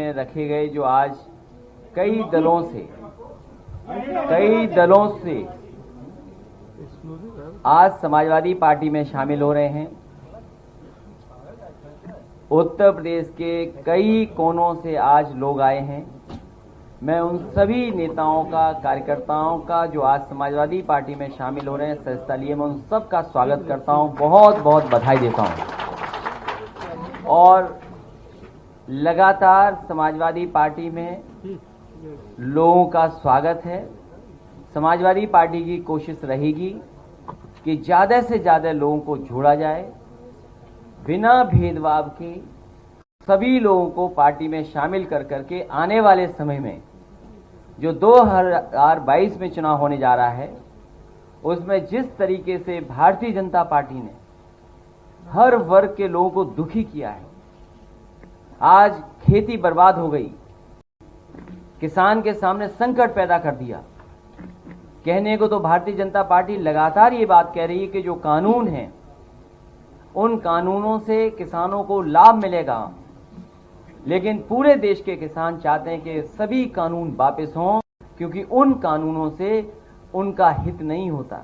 में रखे गए, जो आज कई दलों से आज समाजवादी पार्टी में शामिल हो रहे हैं। उत्तर प्रदेश के कई कोनों से आज लोग आए हैं। मैं उन सभी नेताओं का, कार्यकर्ताओं का जो आज समाजवादी पार्टी में शामिल हो रहे हैं सदस्यता लिए, मैं उन सब का स्वागत करता हूं, बहुत बहुत बधाई देता हूं। और लगातार समाजवादी पार्टी में लोगों का स्वागत है। समाजवादी पार्टी की कोशिश रहेगी कि ज़्यादा से ज़्यादा लोगों को जोड़ा जाए, बिना भेदभाव के सभी लोगों को पार्टी में शामिल कर करके आने वाले समय में जो 2022 में चुनाव होने जा रहा है, उसमें जिस तरीके से भारतीय जनता पार्टी ने हर वर्ग के लोगों को दुखी किया है, आज खेती बर्बाद हो गई, किसान के सामने संकट पैदा कर दिया। कहने को तो भारतीय जनता पार्टी लगातार ये बात कह रही है कि जो कानून है उन कानूनों से किसानों को लाभ मिलेगा, लेकिन पूरे देश के किसान चाहते हैं कि सभी कानून वापस हों, क्योंकि उन कानूनों से उनका हित नहीं होता।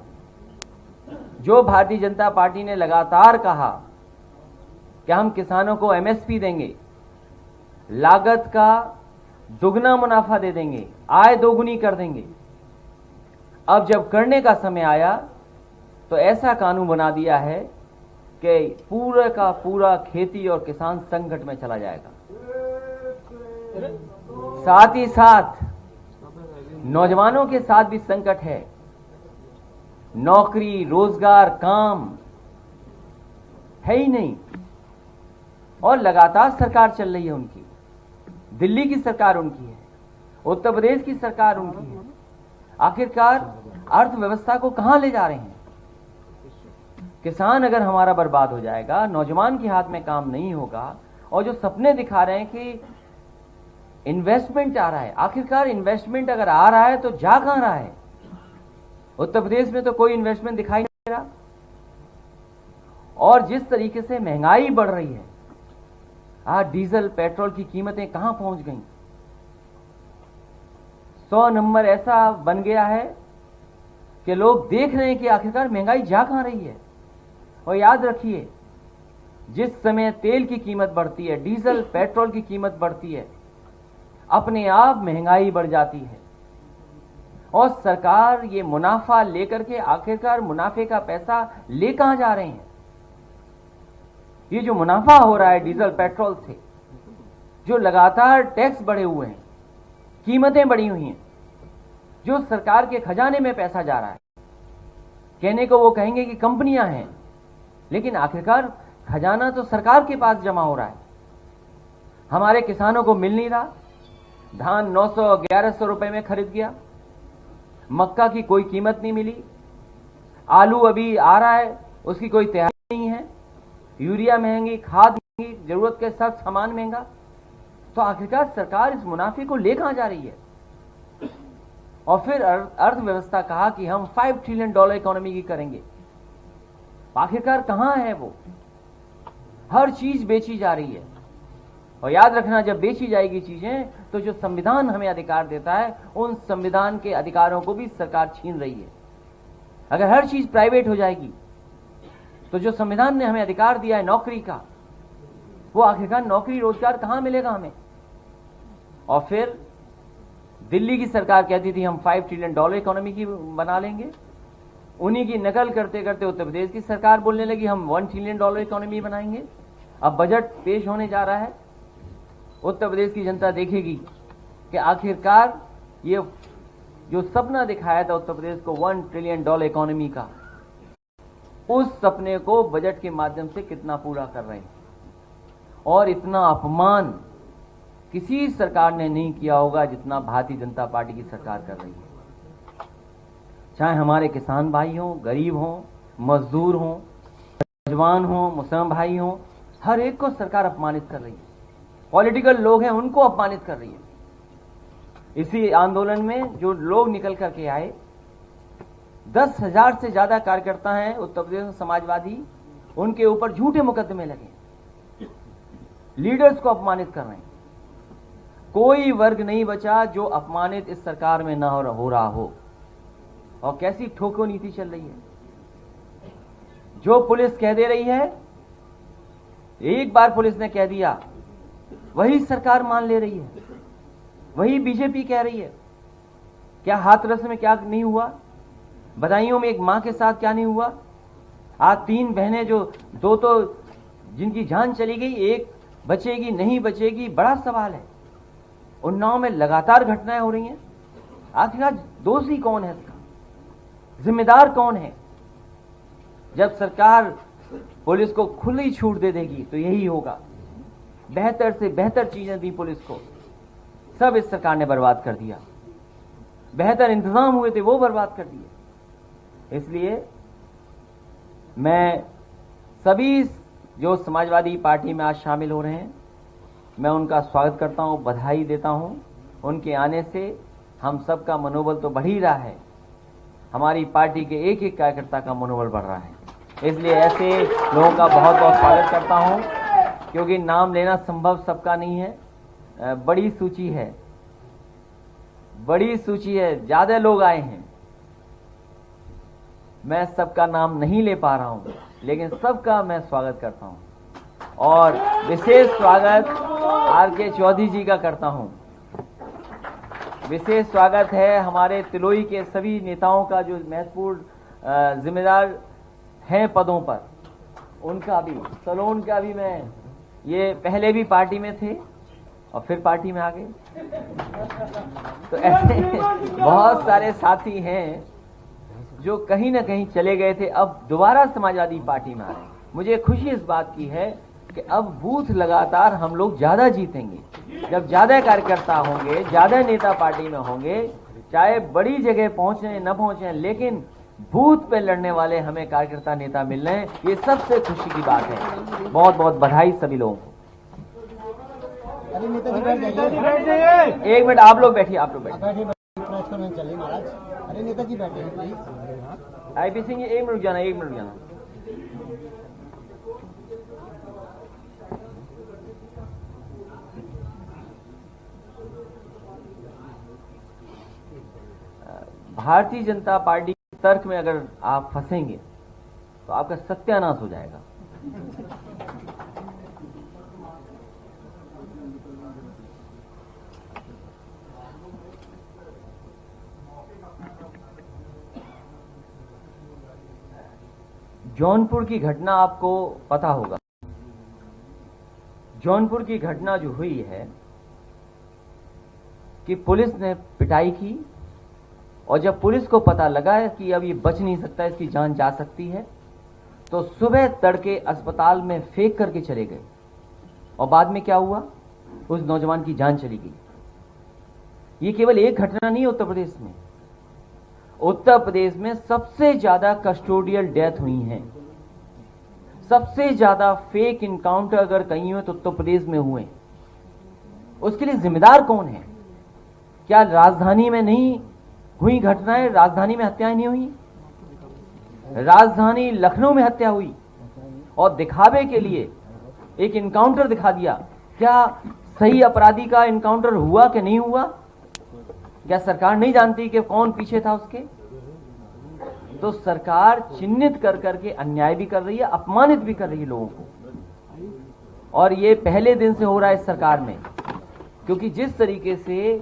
जो भारतीय जनता पार्टी ने लगातार कहा कि हम किसानों को एमएसपी देंगे, लागत का दुगना मुनाफा दे देंगे, आय दोगुनी कर देंगे, अब जब करने का समय आया तो ऐसा कानून बना दिया है कि पूरा का पूरा खेती और किसान संकट में चला जाएगा। साथ ही साथ नौजवानों के साथ भी संकट है। नौकरी, रोजगार, काम है ही नहीं, और लगातार सरकार चल रही है उनकी। दिल्ली की सरकार उनकी है, उत्तर प्रदेश की सरकार उनकी है। आखिरकार अर्थव्यवस्था को कहां ले जा रहे हैं? किसान अगर हमारा बर्बाद हो जाएगा, नौजवान के हाथ में काम नहीं होगा, और जो सपने दिखा रहे हैं कि इन्वेस्टमेंट आ रहा है, आखिरकार इन्वेस्टमेंट अगर आ रहा है तो जा कहां रहा है? उत्तर प्रदेश में तो कोई इन्वेस्टमेंट दिखाई नहीं दे रहा। और जिस तरीके से महंगाई बढ़ रही है, आज डीजल पेट्रोल की कीमतें कहां पहुंच गई? 100 नंबर ऐसा बन गया है कि लोग देख रहे हैं कि आखिरकार महंगाई जा कहां रही है। और याद रखिए, जिस समय तेल की कीमत बढ़ती है, डीजल पेट्रोल की कीमत बढ़ती है, अपने आप महंगाई बढ़ जाती है। और सरकार ये मुनाफा लेकर के आखिरकार मुनाफे का पैसा ले कहां जा रहे हैं? ये जो मुनाफा हो रहा है डीजल पेट्रोल से, जो लगातार टैक्स बढ़े हुए हैं, कीमतें बढ़ी हुई हैं, जो सरकार के खजाने में पैसा जा रहा है। कहने को वो कहेंगे कि कंपनियां हैं, लेकिन आखिरकार खजाना तो सरकार के पास जमा हो रहा है। हमारे किसानों को मिल नहीं रहा। धान 900-1100 रुपए में खरीद गया, मक्का की कोई कीमत नहीं मिली, आलू अभी आ रहा है, उसकी कोई तैयारी नहीं है, यूरिया महंगी, खाद महंगी, जरूरत के साथ सामान महंगा। तो आखिरकार सरकार इस मुनाफे को ले कहां जा रही है? और फिर अर्थव्यवस्था कहा कि हम $5 ट्रिलियन इकोनॉमी की करेंगे। आखिरकार कहां है वो? हर चीज बेची जा रही है। और याद रखना, जब बेची जाएगी चीजें तो जो संविधान हमें अधिकार देता है, उन संविधान के अधिकारों को भी सरकार छीन रही है। अगर हर चीज प्राइवेट हो जाएगी तो जो संविधान ने हमें अधिकार दिया है नौकरी का, वो आखिरकार नौकरी रोजगार कहां मिलेगा हमें? और फिर दिल्ली की सरकार कहती थी हम $5 ट्रिलियन इकोनॉमी की बना लेंगे। उन्हीं की नकल करते करते उत्तर प्रदेश की सरकार बोलने लगी हम $1 ट्रिलियन इकोनॉमी बनाएंगे। अब बजट पेश होने जा रहा है, उत्तर प्रदेश की जनता देखेगी कि आखिरकार ये जो सपना दिखाया था उत्तर प्रदेश को $1 ट्रिलियन इकोनॉमी का, उस सपने को बजट के माध्यम से कितना पूरा कर रहे हैं। और इतना अपमान किसी सरकार ने नहीं किया होगा जितना भारतीय जनता पार्टी की सरकार कर रही है। चाहे हमारे किसान भाई हों, गरीब हों, मजदूर हों, नौजवान हों, मुसलमान भाई हों, हर एक को सरकार अपमानित कर रही है। पॉलिटिकल लोग हैं उनको अपमानित कर रही है। इसी आंदोलन में जो लोग निकल करके आए, 10,000 से ज्यादा कार्यकर्ता हैं उत्तर प्रदेश में समाजवादी, उनके ऊपर झूठे मुकदमे लगे, लीडर्स को अपमानित कर रहे हैं। कोई वर्ग नहीं बचा जो अपमानित इस सरकार में न हो रहा हो। और कैसी ठोको नीति चल रही है। जो पुलिस कह दे रही है, एक बार पुलिस ने कह दिया, वही सरकार मान ले रही है, वही बीजेपी कह रही है। क्या हाथरस में क्या नहीं हुआ, बदायूं में एक मां के साथ क्या नहीं हुआ। आज 3 बहनें जो दो तो जिनकी जान चली गई, एक बचेगी नहीं बचेगी, बड़ा सवाल है। उन्नाव में लगातार घटनाएं हो रही हैं। आखिरकार दोषी कौन है इसका, जिम्मेदार कौन है। जब सरकार पुलिस को खुली छूट दे देगी तो यही होगा। बेहतर से बेहतर चीजें दी पुलिस को, सब इस सरकार ने बर्बाद कर दिया। बेहतर इंतजाम हुए थे वो बर्बाद कर दिए। इसलिए मैं सभी जो समाजवादी पार्टी में आज शामिल हो रहे हैं, मैं उनका स्वागत करता हूं, बधाई देता हूं। उनके आने से हम सबका मनोबल तो बढ़ ही रहा है, हमारी पार्टी के एक एक कार्यकर्ता का मनोबल बढ़ रहा है। इसलिए ऐसे लोगों का बहुत बहुत स्वागत करता हूं, क्योंकि नाम लेना संभव सबका नहीं है। बड़ी सूची है, बड़ी सूची है, ज्यादा लोग आए हैं। मैं सबका नाम नहीं ले पा रहा हूं, लेकिन सबका मैं स्वागत करता हूं। और विशेष स्वागत आर.के. चौधरी जी का करता हूं। विशेष स्वागत है हमारे तिलोई के सभी नेताओं का जो महत्वपूर्ण जिम्मेदार हैं पदों पर, उनका भी। सलोन का भी, मैं ये पहले भी पार्टी में थे और फिर पार्टी में आ गए। तो ऐसे बहुत सारे साथी हैं जो कहीं ना कहीं चले गए थे, अब दोबारा समाजवादी पार्टी में आ रहे हैं। मुझे खुशी इस बात की है कि अब बूथ लगातार हम लोग ज्यादा जीतेंगे। जब ज्यादा कार्यकर्ता होंगे, ज्यादा नेता पार्टी में होंगे, चाहे बड़ी जगह पहुंचे न पहुंचे, लेकिन बूथ पे लड़ने वाले हमें कार्यकर्ता नेता मिल रहे हैं, ये सबसे खुशी की बात है। बहुत बहुत बधाई सभी लोगों को। एक मिनट आप लोग बैठिए, आप लोग बैठिए। अरे नेताजी बैठे please. IP Singh ji, 1 minute जाना, 1 मिनट जाना। भारतीय जनता पार्टी के तर्क में अगर आप फंसेंगे तो आपका सत्यानाश हो जाएगा। जौनपुर की घटना आपको पता होगा। जौनपुर की घटना जो हुई है कि पुलिस ने पिटाई की, और जब पुलिस को पता लगा है कि अब ये बच नहीं सकता, इसकी जान जा सकती है, तो सुबह तड़के अस्पताल में फेंक करके चले गए। और बाद में क्या हुआ, उस नौजवान की जान चली गई। ये केवल एक घटना नहीं उत्तर प्रदेश में। उत्तर प्रदेश में सबसे ज्यादा कस्टोडियल डेथ हुई हैं। सबसे ज्यादा फेक इनकाउंटर अगर कहीं हुए तो उत्तर प्रदेश में हुए। उसके लिए जिम्मेदार कौन है? क्या राजधानी में नहीं हुई घटनाएं? राजधानी में हत्याएं नहीं हुई? राजधानी लखनऊ में हत्या हुई और दिखावे के लिए एक इनकाउंटर दिखा दिया। क्या सही अपराधी का इनकाउंटर हुआ कि नहीं हुआ? क्या सरकार नहीं जानती कि कौन पीछे था उसके? तो सरकार चिन्हित कर करके अन्याय भी कर रही है, अपमानित भी कर रही है लोगों को। और ये पहले दिन से हो रहा है इस सरकार में, क्योंकि जिस तरीके से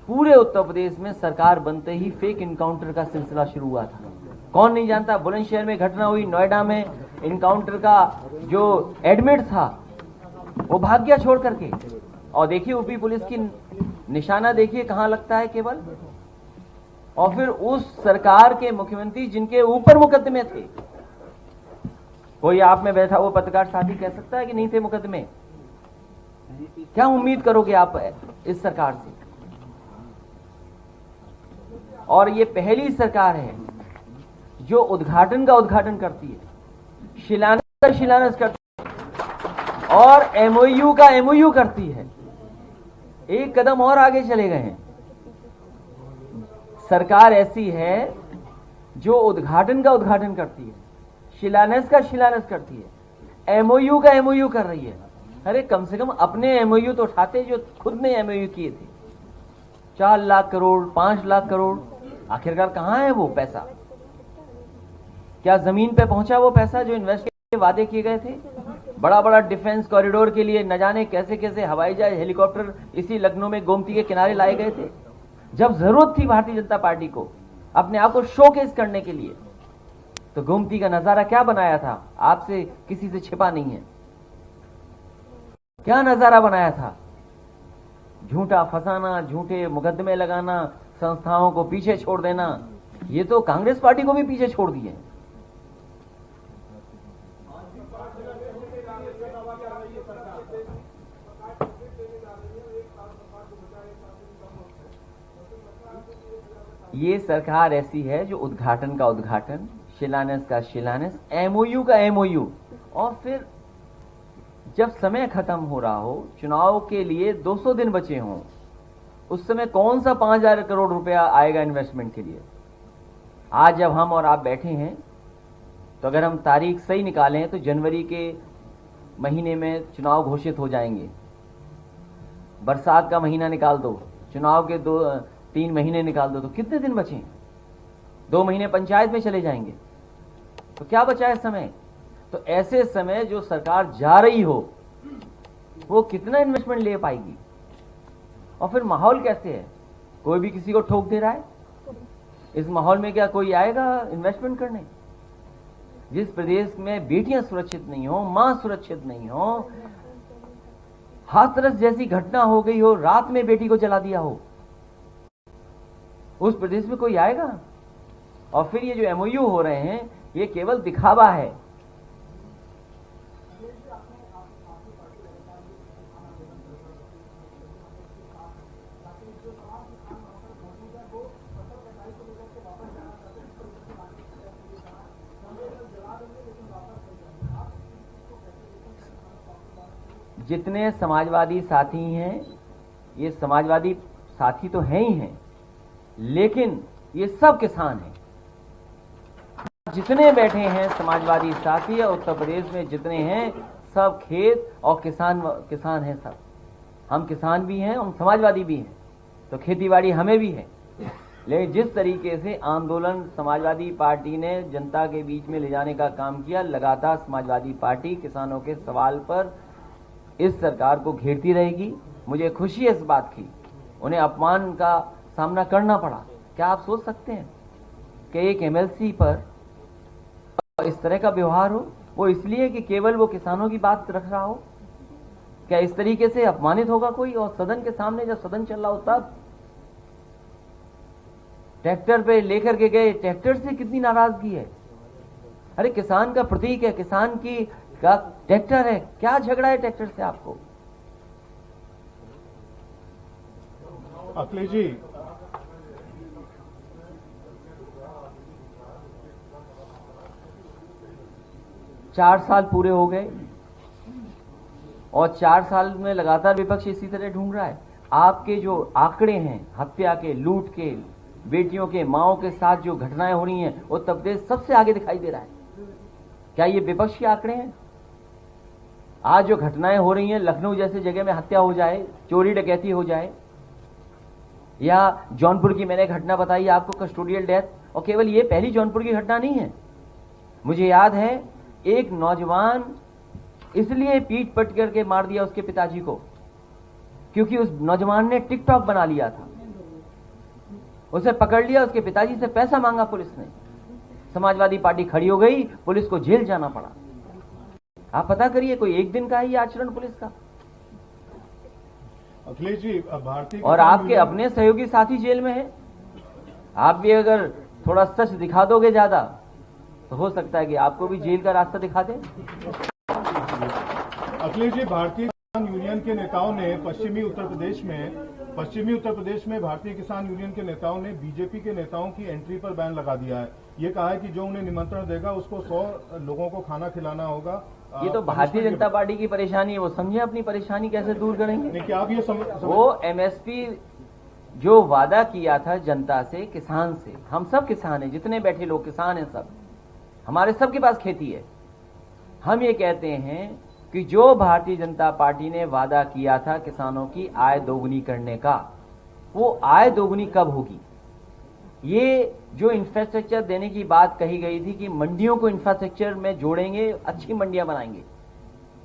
पूरे उत्तर प्रदेश में सरकार बनते ही फेक इनकाउंटर का सिलसिला शुरू हुआ था। कौन नहीं जानता? बुलंदशहर में घटना हुई, नोएडा में इनकाउंटर का जो एडमिट था वो भाग गया छोड़ करके। और देखिए यूपी पुलिस की निशाना देखिए कहां लगता है केवल। और फिर उस सरकार के मुख्यमंत्री जिनके ऊपर मुकदमे थे, कोई आप में बैठा वो पत्रकार साथी कह सकता है कि नहीं थे मुकदमे? क्या उम्मीद करोगे आप इस सरकार से? और ये पहली सरकार है जो उद्घाटन का उद्घाटन करती है, शिलान्यास का शिलान्यास करती है और एमओयू का एमओयू करती है। एक कदम और आगे चले गए हैं। सरकार ऐसी है जो उद्घाटन का उद्घाटन करती है, शिलान्यास का शिलान्यास करती है, एमओयू का एमओयू कर रही है। अरे कम से कम अपने एमओयू तो उठाते जो खुद ने एमओयू किए थे। 4 लाख करोड़, 5 लाख करोड़, आखिरकार कहां है वो पैसा? क्या जमीन पे पहुंचा वो पैसा जो इन्वेस्ट के वादे किए गए थे? बड़ा बड़ा डिफेंस कॉरिडोर के लिए न जाने कैसे कैसे हवाई जहाज, हेलीकॉप्टर इसी लखनऊ में गोमती के किनारे लाए गए थे जब जरूरत थी भारतीय जनता पार्टी को अपने आप को शोकेस करने के लिए। तो गोमती का नजारा क्या बनाया था? आपसे किसी से छिपा नहीं है। क्या नजारा बनाया था? झूठा फंसाना, झूठे मुकदमे लगाना, संस्थाओं को पीछे छोड़ देना। ये तो कांग्रेस पार्टी को भी पीछे छोड़ दिए। ये सरकार ऐसी है जो उद्घाटन का उद्घाटन, शिलान्यास का शिलान्यास, एमओयू का एमओयू, और फिर जब समय खत्म हो रहा हो, चुनाव के लिए 200 दिन बचे हों, उस समय कौन सा 5,000 करोड़ रुपया आएगा इन्वेस्टमेंट के लिए? आज जब हम और आप बैठे हैं तो अगर हम तारीख सही निकालें तो जनवरी के महीने में चुनाव घोषित हो जाएंगे। बरसात का महीना निकाल दो, चुनाव के 2-3 महीने निकाल दो, तो कितने दिन बचे? 2 महीने पंचायत में चले जाएंगे। तो क्या बचा है समय? तो ऐसे समय जो सरकार जा रही हो वो कितना इन्वेस्टमेंट ले पाएगी? और फिर माहौल कैसे है? कोई भी किसी को ठोक दे रहा है। इस माहौल में क्या कोई आएगा इन्वेस्टमेंट करने? जिस प्रदेश में बेटियां सुरक्षित नहीं हो, मां सुरक्षित नहीं हो, हाथरस जैसी घटना हो गई हो, रात में बेटी को जला दिया हो, उस प्रदेश में कोई आएगा? और फिर ये जो एमओयू हो रहे हैं ये केवल दिखावा है। जितने समाजवादी साथी हैं, ये समाजवादी साथी तो हैं ही हैं, लेकिन ये सब किसान हैं। जितने बैठे हैं समाजवादी साथी उत्तर प्रदेश में जितने हैं, सब खेत और किसान हैं। सब हम किसान भी हैं, हम समाजवादी भी हैं, तो खेतीबाड़ी हमें भी है। लेकिन जिस तरीके से आंदोलन समाजवादी पार्टी ने जनता के बीच में ले जाने का काम किया, लगातार समाजवादी पार्टी किसानों के सवाल पर इस सरकार को घेरती रहेगी। मुझे खुशी है इस बात की, उन्हें अपमान का सामना करना पड़ा। क्या आप सोच सकते हैं कि एक एमएलसी पर इस तरह का व्यवहार हो? वो इसलिए कि केवल वो किसानों की बात रख रहा हो? क्या इस तरीके से अपमानित होगा कोई? और सदन के सामने जब सदन चल रहा हो तब ट्रैक्टर पे लेकर के गए, ट्रैक्टर से कितनी नाराजगी है। अरे किसान का प्रतीक है, किसान की का ट्रैक्टर है, क्या झगड़ा है ट्रैक्टर से आपको? अखिलेश जी, चार साल पूरे हो गए और 4 साल में लगातार विपक्ष इसी तरह ढूंढ रहा है। आपके जो आंकड़े हैं हत्या के, लूट के, बेटियों के, माओं के साथ जो घटनाएं हो रही हैं, उत्तर प्रदेश सबसे आगे दिखाई दे रहा है। क्या ये विपक्ष के आंकड़े हैं? आज जो घटनाएं हो रही हैं, लखनऊ जैसे जगह में हत्या हो जाए, चोरी डकैती हो जाए, या जौनपुर की मैंने घटना बताई आपको, कस्टोडियल डेथ, और केवल ये पहली जौनपुर की घटना नहीं है। मुझे याद है एक नौजवान इसलिए पीट पट करके मार दिया उसके पिताजी को क्योंकि उस नौजवान ने टिकटॉक बना लिया था। उसे पकड़ लिया, उसके पिताजी से पैसा मांगा पुलिस ने, समाजवादी पार्टी खड़ी हो गई, पुलिस को जेल जाना पड़ा। आप पता करिए, कोई एक दिन का ही आचरण पुलिस का। अखिलेश जी, भारतीय और आपके अपने सहयोगी साथी जेल में है। आप भी अगर थोड़ा सच दिखा दोगे ज्यादा तो हो सकता है कि आपको भी जेल का रास्ता दिखा दे। अखिलेश जी, भारतीय किसान यूनियन के नेताओं ने पश्चिमी उत्तर प्रदेश में भारतीय किसान यूनियन के नेताओं ने बीजेपी के नेताओं की एंट्री पर बैन लगा दिया है। ये कहा है कि जो उन्हें निमंत्रण देगा उसको 100 लोगों को खाना खिलाना होगा। ये तो भारतीय जनता पार्टी की परेशानी है, वो समझे अपनी परेशानी कैसे दूर करेंगे। क्या आप ये वो एमएसपी जो वादा किया था जनता से, किसान से, हम सब किसान हैं, जितने बैठे लोग किसान हैं, सब हमारे सबके पास खेती है। हम ये कहते हैं कि जो भारतीय जनता पार्टी ने वादा किया था किसानों की आय दोगुनी करने का, वो आय दोगुनी कब होगी? ये जो इंफ्रास्ट्रक्चर देने की बात कही गई थी कि मंडियों को इंफ्रास्ट्रक्चर में जोड़ेंगे, अच्छी मंडियां बनाएंगे,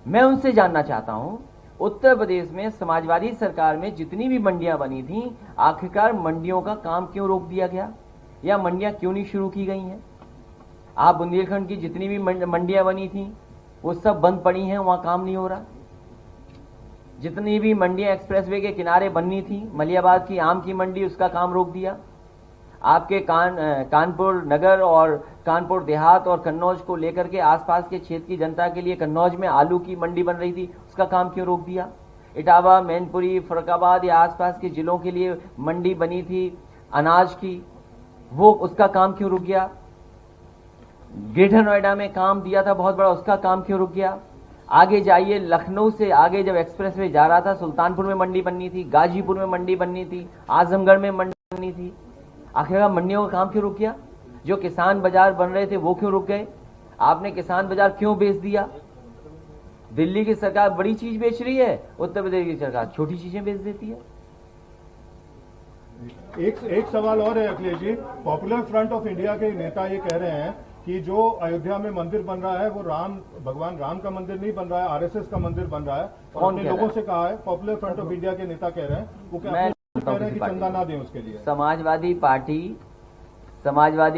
मैं उनसे जानना चाहता हूं, उत्तर प्रदेश में समाजवादी सरकार में जितनी भी मंडियां बनी थी, आखिरकार मंडियों का काम क्यों रोक दिया गया या मंडियां क्यों नहीं शुरू की गई हैं? आप बुंदेलखंड की जितनी भी मंडियां बनी थी वो सब बंद पड़ी हैं, वहां काम नहीं हो रहा। जितनी भी मंडियां एक्सप्रेसवे के किनारे बननी थी, मलियाबाद की आम की मंडी, उसका काम रोक दिया। आपके कानपुर नगर और कानपुर देहात और कन्नौज को लेकर के आसपास के क्षेत्र की जनता के लिए कन्नौज में आलू की मंडी बन रही थी, उसका काम क्यों रोक दिया? इटावा, मैनपुरी, फरुखाबाद या आसपास के जिलों के लिए मंडी बनी थी अनाज की, वो उसका काम क्यों रुक गया? ग्रेटर नोएडा में काम दिया था बहुत बड़ा, उसका काम क्यों रुक गया? आगे जाइए, लखनऊ से आगे जब एक्सप्रेसवे जा रहा था, सुल्तानपुर में मंडी बननी थी, गाजीपुर में मंडी बननी थी, आजमगढ़ में मंडी बननी थी, आखिरकार मंडियों का काम क्यों रुक गया? जो किसान बाजार बन रहे थे वो क्यों रुक गए? आपने किसान बाजार क्यों बेच दिया? दिल्ली की सरकार बड़ी चीज बेच रही है, उत्तर प्रदेश की सरकार छोटी चीजें बेच देती है। एक सवाल और है Akhilesh ji, popular front of India के नेता ये कह रहे हैं कि जो अयोध्या में मंदिर बन रहा है वो भगवान राम का मंदिर नहीं बन रहा है, आरएसएस का मंदिर बन रहा है। और अपने लोगों से कहा है, पॉपुलर फ्रंट ऑफ इंडिया के नेता कह रहे हैं, वो कह रहे हैं कि चंदा ना दें उसके लिए। समाजवादी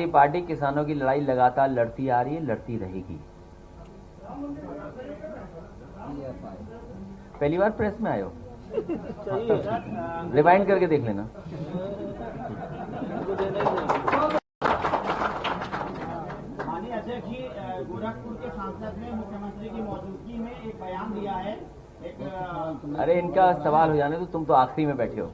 पार्टी किसानों की लड़ाई लगातार लड़ती आ रही है, लड़ती रहेगी। पहली बार प्रेस में आए हो, रिवाइंड करके देख लेना। माननीय अध्यक्ष जी, गोरखपुर के सांसद ने मुख्यमंत्री की मौजूदगी में एक बयान दिया है। अरे इनका सवाल हो जाने तो, तुम तो आखिरी में बैठे हो।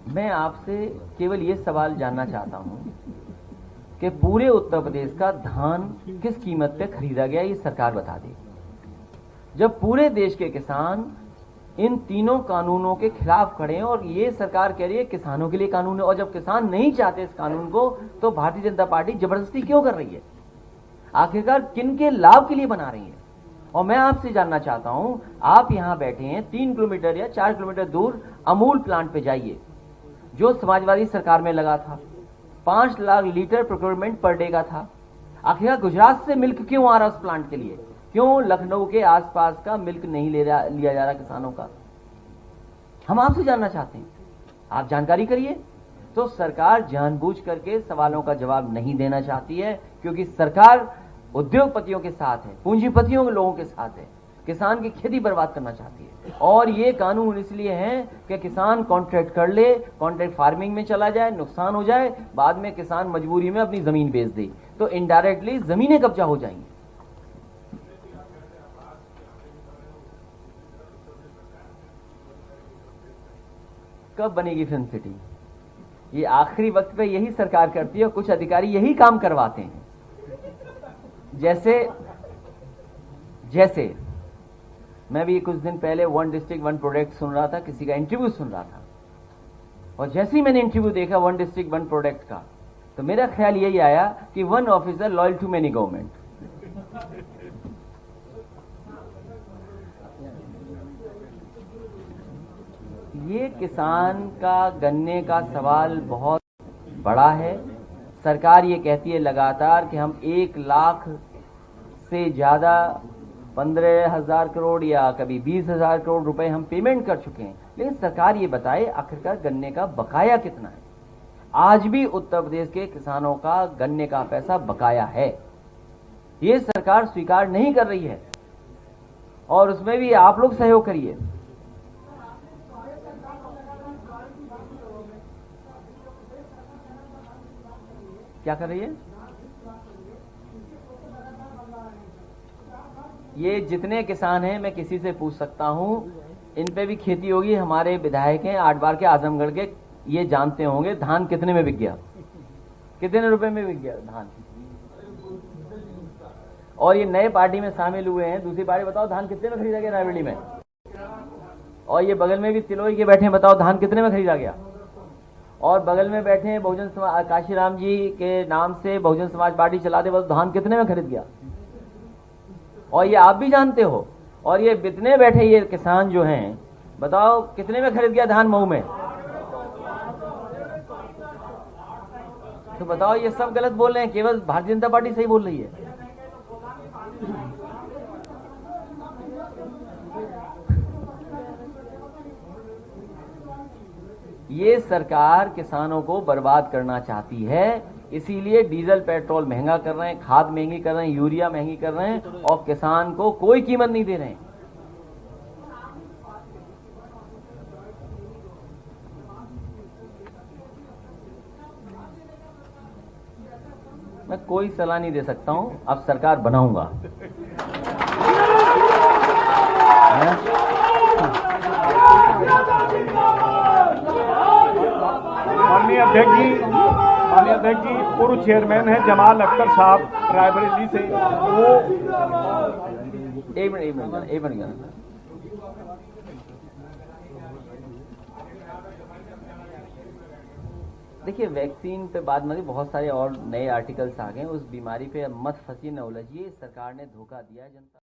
मैं आपसे केवल ये सवाल जानना चाहता हूं कि पूरे उत्तर प्रदेश का धान किस कीमत पे खरीदा गया, ये सरकार बता दे। जब पूरे देश के किसान इन तीनों कानूनों के खिलाफ खड़े हैं और ये सरकार कह रही है किसानों के लिए कानून है, और जब किसान नहीं चाहते इस कानून को तो भारतीय जनता पार्टी जबरदस्ती क्यों कर रही है? आखिरकार किन के लाभ के लिए बना रही है? और मैं आपसे जानना चाहता हूं, आप यहां बैठे हैं, 3 किलोमीटर या 4 किलोमीटर दूर अमूल प्लांट पे जाइए, जो समाजवादी सरकार में लगा था। 5 lakh litre procurement per day का था। आखिर गुजरात से मिल्क क्यों आ रहा उस प्लांट के लिए? क्यों लखनऊ के आसपास का मिल्क नहीं लिया जा रहा किसानों का? हम आपसे जानना चाहते हैं, आप जानकारी करिए। तो सरकार जानबूझ करके सवालों का जवाब नहीं देना चाहती है, क्योंकि सरकार उद्योगपतियों के साथ है, पूंजीपतियों के लोगों के साथ है, किसान की खेती बर्बाद करना चाहती है। और ये कानून इसलिए है कि किसान कॉन्ट्रैक्ट कर ले, कॉन्ट्रैक्ट फार्मिंग में चला जाए, नुकसान हो जाए, बाद में किसान मजबूरी में अपनी जमीन बेच दे, तो इनडायरेक्टली जमीनें कब्जा हो जाएंगी। कब बनेगी फिल्म सिटी? ये आखिरी वक्त पे यही सरकार करती है और कुछ अधिकारी यही काम करवाते हैं। जैसे मैं भी कुछ दिन पहले 1 डिस्ट्रिक्ट 1 प्रोडक्ट सुन रहा था, किसी का इंटरव्यू सुन रहा था, और जैसे ही मैंने इंटरव्यू देखा 1 डिस्ट्रिक्ट 1 प्रोडक्ट का, तो मेरा ख्याल यही आया कि 1 officer loyal to many government. ये किसान का गन्ने का सवाल बहुत बड़ा है। सरकार ये कहती है लगातार कि हम 1 लाख से ज्यादा 15,000 करोड़ या कभी 20,000 करोड़ रुपए हम पेमेंट कर चुके हैं, लेकिन सरकार ये बताए आखिरकार गन्ने का बकाया कितना है। आज भी उत्तर प्रदेश के किसानों का गन्ने का पैसा बकाया है, ये सरकार स्वीकार नहीं कर रही है, और उसमें भी आप लोग सहयोग करिए। क्या कर रही है? ये जितने किसान हैं, मैं किसी से पूछ सकता हूं, इन पे भी खेती होगी। हमारे विधायक हैं 8 बार के आजमगढ़ के, ये जानते होंगे धान कितने में बिक गया, कितने रुपए में बिक गया धान। और ये नए पार्टी में शामिल हुए हैं, दूसरी पार्टी, बताओ धान कितने में खरीदा गया रायबरेली में। और ये बगल में भी तिलोई के बैठे हैं, बताओ धान कितने में खरीदा गया। और बगल में बैठे हैं बहुजन समाज काशीराम जी के नाम से बहुजन समाज पार्टी चलाते वक्त धान कितने में खरीद गया, और ये आप भी जानते हो। और ये कितने बैठे ये किसान जो हैं, बताओ कितने में खरीद गया धान मऊ में। तो बताओ ये सब गलत बोल रहे हैं, केवल भारतीय जनता पार्टी सही बोल रही है। ये सरकार किसानों को बर्बाद करना चाहती है, इसीलिए डीजल पेट्रोल महंगा कर रहे हैं, खाद महंगी कर रहे हैं, यूरिया महंगी कर रहे हैं, और किसान को कोई कीमत नहीं दे रहे हैं। मैं कोई सलाह नहीं दे सकता हूं, अब सरकार बनाऊंगा। माननीय अध्यक्ष जी पूर्व चेयरमैन है जमाल अख्तर साहब रायबरेली से, वो एक मिनट देखिए, वैक्सीन पे बाद में बहुत सारे और नए आर्टिकल्स आ गए, उस बीमारी पे मत फंसिए, न उलझिए। सरकार ने धोखा दिया है जनता